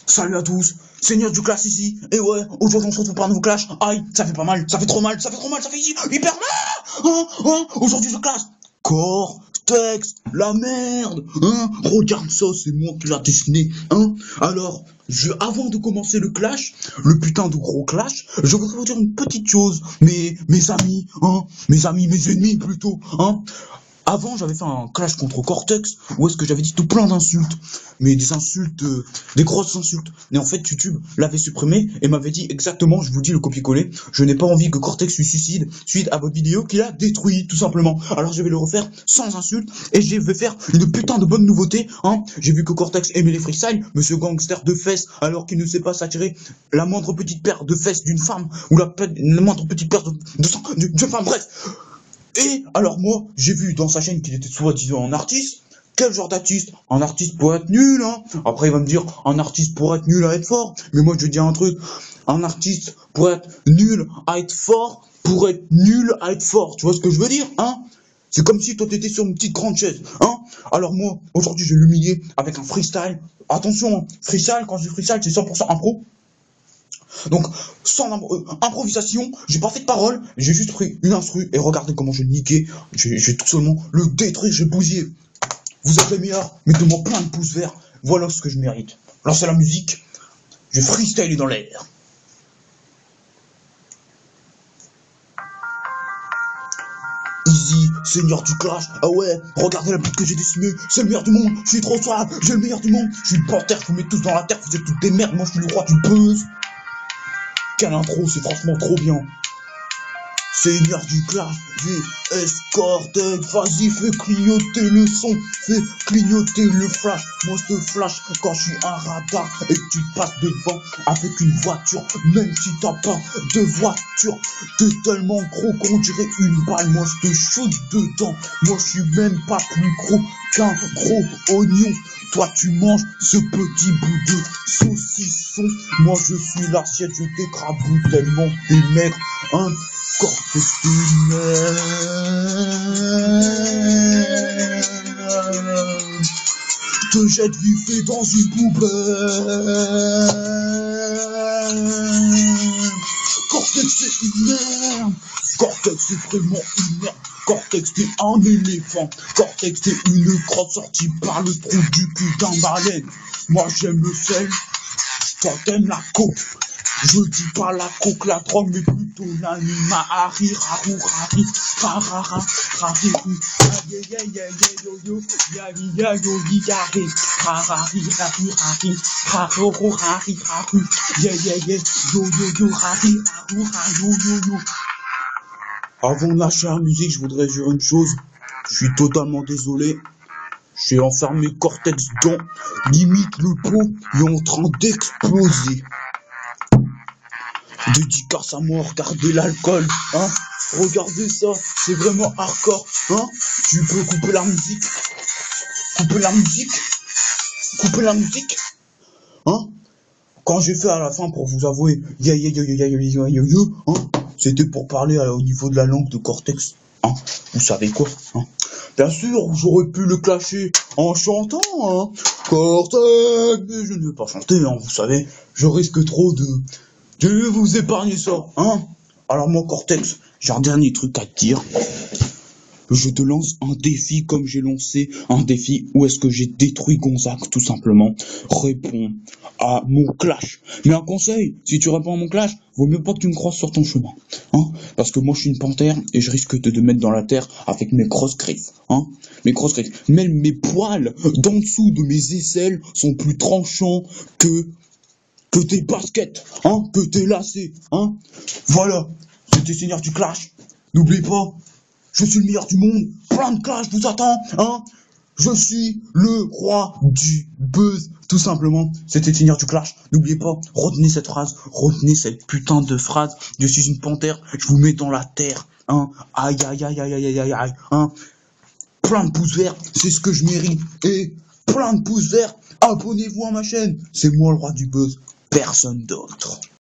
Salut à tous, Seigneur du Clash ici, et ouais, aujourd'hui on se retrouve pour un nouveau clash. Aïe, ça fait pas mal, ça fait trop mal, ça fait trop mal, ça fait hyper mal. Aujourd'hui je clash Cortex, la merde, regarde ça, c'est moi qui l'a dessiné, Alors, avant de commencer le clash, le putain de gros clash, je voudrais vous dire une petite chose, mes amis, mes ennemis plutôt, Avant, j'avais fait un clash contre Cortex, où est-ce que j'avais dit tout plein d'insultes, mais des insultes, des grosses insultes. Et en fait, YouTube l'avait supprimé et m'avait dit exactement, je vous dis le copier-coller, je n'ai pas envie que Cortex se suicide suite à votre vidéo qu'il a détruit, tout simplement. Alors je vais le refaire sans insultes et je vais faire une putain de bonne nouveauté, J'ai vu que Cortex aimait les freestyles, monsieur gangster de fesses, alors qu'il ne sait pas s'attirer la moindre petite paire de fesses d'une femme, ou la moindre petite paire de sang d'une femme, bref. Et alors moi, j'ai vu dans sa chaîne qu'il était soi-disant un artiste. Quel genre d'artiste? Un artiste pour être nul, Après il va me dire, un artiste pour être nul à être fort. Mais moi je dis un truc, un artiste pour être nul à être fort, pour être nul à être fort. Tu vois ce que je veux dire, C'est comme si toi t'étais sur une petite grande chaise, Alors moi, aujourd'hui je vais l'humilier avec un freestyle. Attention, freestyle, quand je dis freestyle, c'est 100% impro. Donc, sans improvisation, j'ai pas fait de parole, j'ai juste pris une instru et regardez comment je l'ai niqué. J'ai tout seulement le détruire, j'ai bousillé. Vous êtes les meilleurs, mettez-moi plein de pouces verts. Voilà ce que je mérite. Lancez la musique, je freestyle dans l'air. Easy, Seigneur du Clash, ah ouais, regardez la bite que j'ai dessinée, c'est le meilleur du monde, je suis trop suave, j'ai le meilleur du monde, je suis une panthère, je vous mets tous dans la terre, vous êtes toutes des merdes, moi je suis le roi du buzz. Quelle intro, c'est franchement trop bien. Seigneur du Clash, VS Cortex, vas-y fais clignoter le son, fais clignoter le flash. Moi je te flash quand je suis un radar et que tu passes devant avec une voiture, même si t'as pas de voiture. T'es tellement gros qu'on dirait une balle, moi je te shoot dedans. Moi je suis même pas plus gros qu'un gros oignon. Toi tu manges ce petit bout de saucisson. Moi je suis l'assiette, je t'écrabouille tellement t'es maigre, Cortex de merde. Te jette vite fait dans une poubelle. Cortex c'est une merde. Cortex c'est vraiment une merde. Cortex t'es un éléphant. Cortex t'es une crotte sortie par le trou du cul d'un baleine. Moi j'aime le sel, toi t'aimes la coke. Je dis pas la coke, la drogue, mais plutôt l'anima. Harry, rarou, rari, rarara, rari, yo, ya, yo, yari, rarari, rari, rari, raroro, rari, raru, yo, rari, raru, yo. Avant de lâcher la musique, je voudrais dire une chose. Je suis totalement désolé. J'ai enfermé Cortex dans, limite le pot est en train d'exploser. Dédicace à moi, regardez l'alcool, regardez ça, c'est vraiment hardcore, Tu peux couper la musique, Quand j'ai fait à la fin pour vous avouer, c'était pour parler au niveau de la langue de Cortex, Vous savez quoi, Bien sûr, j'aurais pu le clasher en chantant, Cortex, mais je ne vais pas chanter, vous savez, je risque trop de vous épargner ça, Alors moi, Cortex, j'ai un dernier truc à te dire. Je te lance un défi comme j'ai lancé un défi où est-ce que j'ai détruit Gonzague, tout simplement. Réponds à mon clash. Mais un conseil, si tu réponds à mon clash, vaut mieux pas que tu me croises sur ton chemin, Parce que moi je suis une panthère et je risque de te mettre dans la terre avec mes grosses griffes, Mes grosses griffes. Même mes poils d'en dessous de mes aisselles sont plus tranchants que tes baskets, que tes lacets, Voilà, c'était Seigneur du Clash. N'oublie pas, je suis le meilleur du monde, plein de clash vous attend, Je suis le roi du buzz, tout simplement. C'était Seigneur du Clash. N'oubliez pas, retenez cette phrase, retenez cette putain de phrase. Je suis une panthère, je vous mets dans la terre, Aïe, Plein de pouces verts, c'est ce que je mérite. Et plein de pouces verts, abonnez-vous à ma chaîne. C'est moi le roi du buzz, personne d'autre.